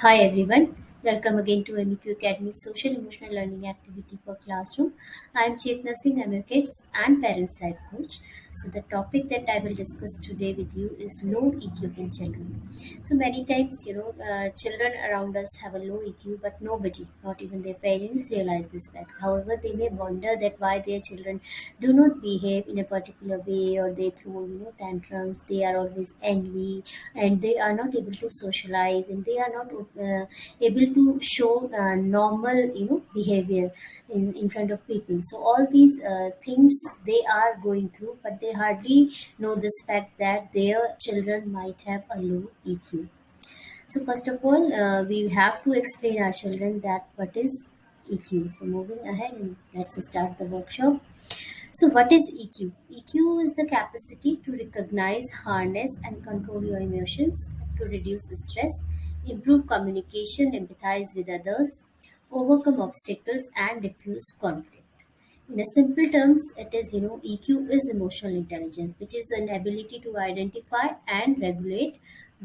Hi everyone, welcome again to MEQ Academy's Social Emotional Learning Activity for Classroom. I am Chetna Singh, I'm your kids and parents life coach. So the topic that I will discuss today with you is low EQ in children. So many times, children around us have a low EQ, but nobody, not even their parents, realize this fact. However, they may wonder that why their children do not behave in a particular way, or they throw, tantrums. They are always angry, and they are not able to socialize, and they are not able to show normal, behavior in front of people. So all these things they are going through, but they hardly know this fact that their children might have a low EQ. So first of all, we have to explain our children that what is EQ. So moving ahead, and let's start the workshop. So what is EQ? EQ is the capacity to recognize, harness and control your emotions, to reduce stress, improve communication, empathize with others, overcome obstacles and diffuse conflict. In a simple terms, it is, EQ is emotional intelligence, which is an ability to identify and regulate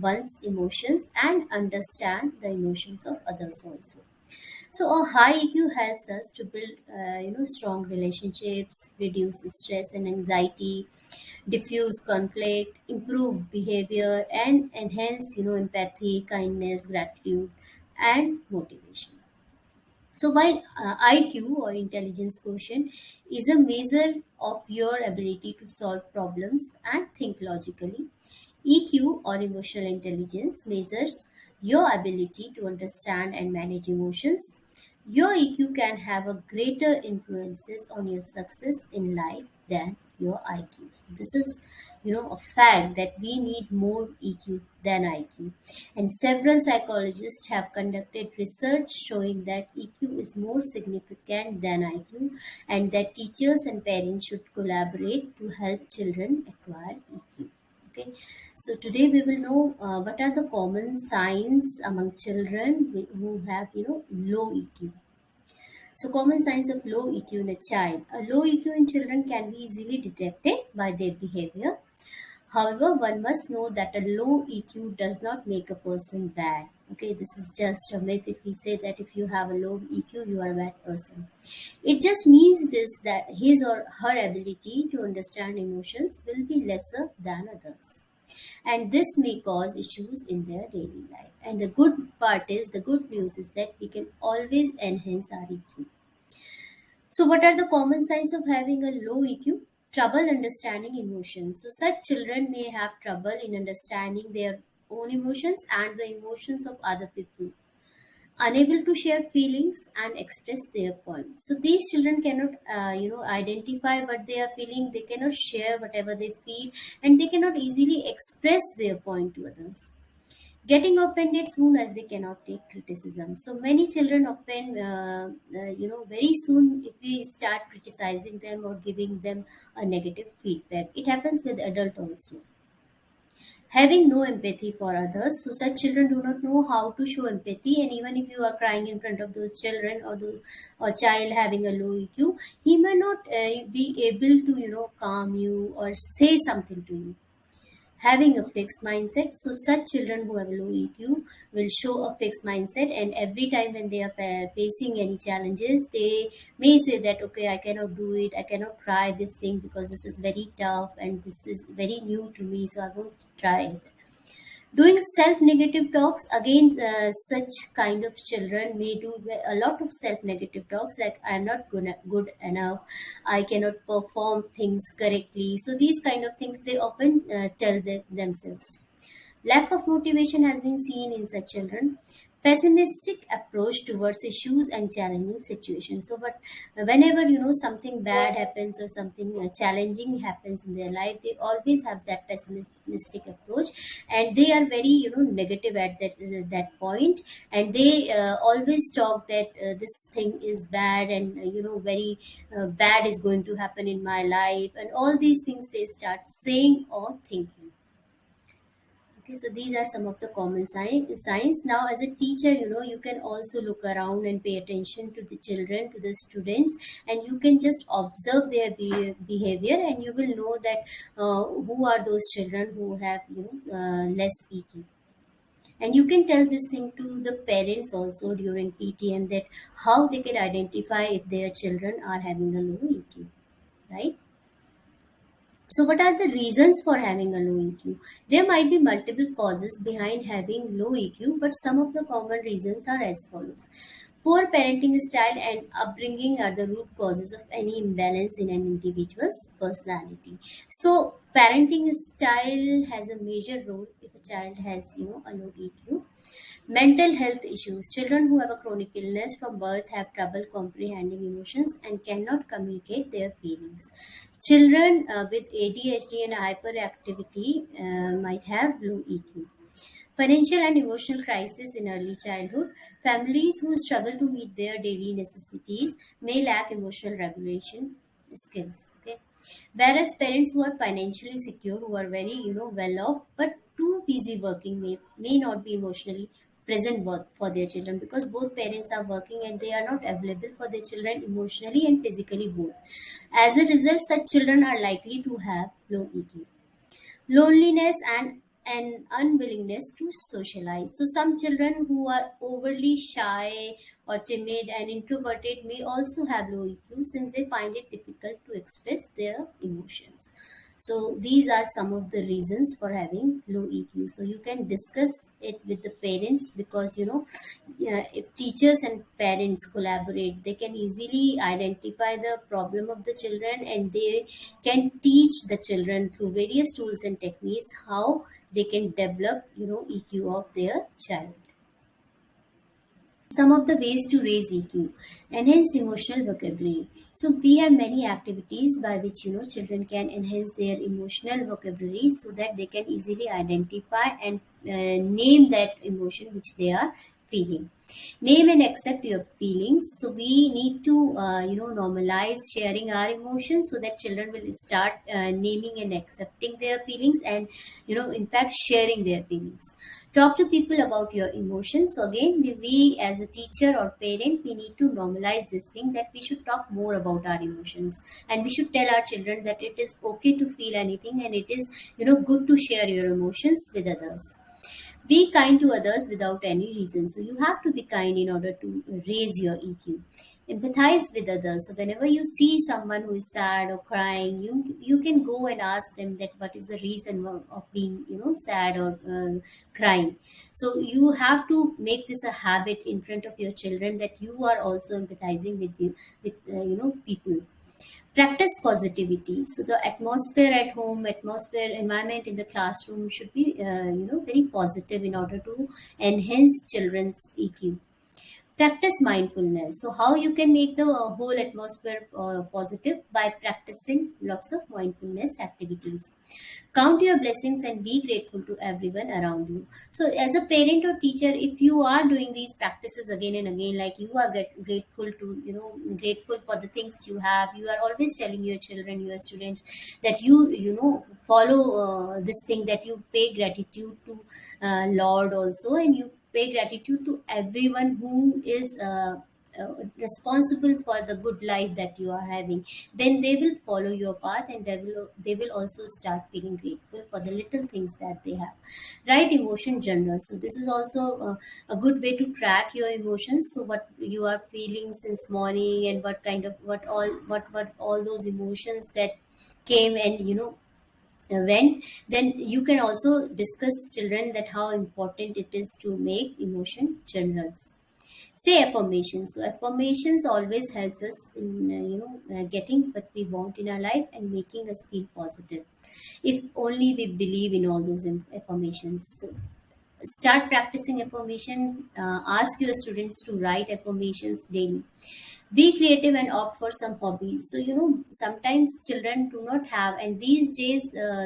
one's emotions and understand the emotions of others also. So a high EQ helps us to build, strong relationships, reduce stress and anxiety, diffuse conflict, improve behavior, and enhance, empathy, kindness, gratitude, and motivation. So while IQ or intelligence quotient is a measure of your ability to solve problems and think logically, EQ or emotional intelligence measures your ability to understand and manage emotions. Your EQ can have a greater influences on your success in life than your IQ. So this is, a fact that we need more EQ than IQ. And several psychologists have conducted research showing that EQ is more significant than IQ, and that teachers and parents should collaborate to help children acquire EQ. Okay, so today we will know what are the common signs among children who have, low EQ. So common signs of low EQ in a child. A low EQ in children can be easily detected by their behavior. However, one must know that a low EQ does not make a person bad. Okay, this is just a myth if we say that if you have a low EQ, you are a bad person. It just means this that his or her ability to understand emotions will be lesser than others. And this may cause issues in their daily life. And the good news is that we can always enhance our EQ. So, what are the common signs of having a low EQ? Trouble understanding emotions. So, such children may have trouble in understanding their own emotions and the emotions of other people, unable to share feelings and express their points. So, these children cannot, identify what they are feeling. They cannot share whatever they feel, and they cannot easily express their point to others, getting offended soon as they cannot take criticism. So many children often, very soon, if we start criticizing them or giving them a negative feedback, it happens with adult also. Having no empathy for others, so such children do not know how to show empathy, and even if you are crying in front of those children, or the or child having a low EQ, he may not be able to, calm you or say something to you. Having a fixed mindset. So such children who have low EQ will show a fixed mindset, and every time when they are facing any challenges, they may say that, okay, I cannot do it, I cannot try this thing because this is very tough and this is very new to me, so I won't try it. Doing self-negative talks, again, such kind of children may do a lot of self-negative talks, like I'm not good enough, I cannot perform things correctly. So these kind of things they often tell themselves. Lack of motivation has been seen in such children. Pessimistic approach towards issues and challenging situations. So, but whenever something bad happens or something challenging happens in their life, they always have that pessimistic approach, and they are very negative at that point, and they always talk that this thing is bad, and very bad is going to happen in my life, and all these things they start saying or thinking. Okay, so these are some of the common signs. Now, as a teacher, you can also look around and pay attention to the children, to the students, and you can just observe their behavior, and you will know that who are those children who have less EQ. And you can tell this thing to the parents also during PTM, that how they can identify if their children are having a low EQ, right? So, what are the reasons for having a low EQ? There might be multiple causes behind having low EQ, but some of the common reasons are as follows. Poor parenting style and upbringing are the root causes of any imbalance in an individual's personality. So, parenting style has a major role if a child has, a low EQ. Mental health issues. Children who have a chronic illness from birth have trouble comprehending emotions and cannot communicate their feelings. Children with ADHD and hyperactivity might have low EQ. Financial and emotional crisis in early childhood. Families who struggle to meet their daily necessities may lack emotional regulation skills. Okay. Whereas parents who are financially secure, who are very, well off, but too busy working, may not be emotionally present for their children, because both parents are working and they are not available for their children emotionally and physically both. As a result, such children are likely to have low EQ. Loneliness and an unwillingness to socialize. So, some children who are overly shy or timid and introverted may also have low EQ, since they find it difficult to express their emotions. So, these are some of the reasons for having low EQ. So, you can discuss it with the parents, because yeah, if teachers and parents collaborate, they can easily identify the problem of the children, and they can teach the children through various tools and techniques how they can develop, EQ of their child. Some of the ways to raise EQ: enhance emotional vocabulary. So we have many activities by which, children can enhance their emotional vocabulary, so that they can easily identify and name that emotion which they are feeling. Name and accept your feelings. So we need to, normalize sharing our emotions, so that children will start naming and accepting their feelings, and in fact sharing their feelings. Talk to people about your emotions. So again, we as a teacher or parent, we need to normalize this thing, that we should talk more about our emotions, and we should tell our children that it is okay to feel anything, and it is, good to share your emotions with others. Be kind to others without any reason. So you have to be kind in order to raise your EQ. Empathize with others. So whenever you see someone who is sad or crying, you can go and ask them that what is the reason of being, sad or crying. So you have to make this a habit in front of your children, that you are also empathizing with people. Practice positivity. So the atmosphere at home, atmosphere environment in the classroom should be very positive in order to enhance children's EQ. Practice mindfulness. So how you can make the whole atmosphere positive? By practicing lots of mindfulness activities. Count your blessings and be grateful to everyone around you. So as a parent or teacher, if you are doing these practices again and again, like you are grateful to, grateful for the things you have, you are always telling your children, your students, that follow this thing, that you pay gratitude to Lord also, and you pay gratitude to everyone who is responsible for the good life that you are having, then they will follow your path, and they will also start feeling grateful for the little things that they have. Write emotion journals. So this is also a good way to track your emotions. So what you are feeling since morning, and what all those emotions that came and went. Then you can also discuss children that how important it is to make emotion journals. Say affirmations. So affirmations always helps us in getting what we want in our life and making us feel positive, if only we believe in all those affirmations. So start practicing affirmation. Ask your students to write affirmations daily. Be creative and opt for some hobbies. So sometimes children do not have, and these days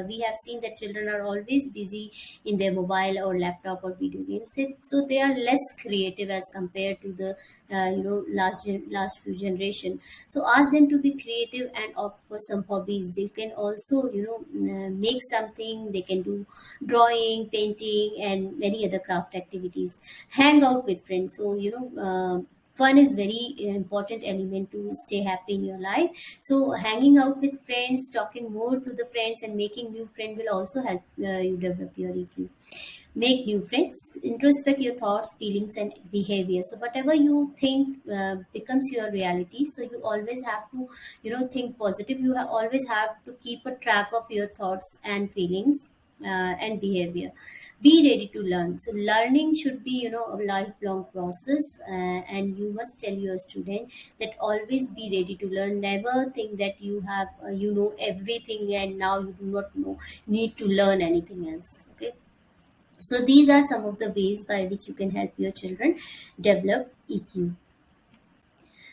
we have seen that children are always busy in their mobile or laptop or video games. So they are less creative as compared to the last few generation. So ask them to be creative and opt for some hobbies. They can also make something. They can do drawing, painting, and many other craft activities. Hang out with friends. So fun is very important element to stay happy in your life. So hanging out with friends, talking more to the friends, and making new friend will also help you develop your EQ. Make new friends, introspect your thoughts, feelings, and behavior. So whatever you think becomes your reality. So you always have to, think positive. You always have to keep a track of your thoughts and feelings and behavior. Be ready to learn. So learning should be, a lifelong process, and you must tell your student that always be ready to learn. Never think that you have you know everything and now you do not know, need to learn anything else. Okay, so these are some of the ways by which you can help your children develop EQ.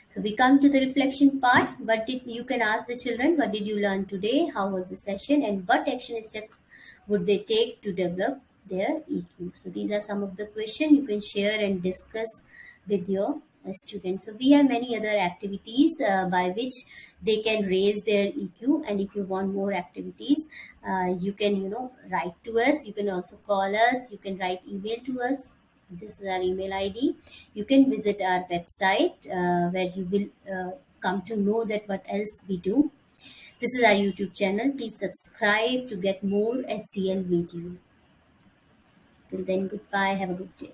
So we come to the reflection part. You can ask the children, what did you learn today? How was the session? And what action steps would they take to develop their EQ? So these are some of the questions you can share and discuss with your students. So we have many other activities by which they can raise their EQ. And if you want more activities, you can, write to us. You can also call us. You can write email to us. This is our email ID. You can visit our website where you will come to know that what else we do. This is our YouTube channel. Please subscribe to get more SEL video. Till then, goodbye. Have a good day.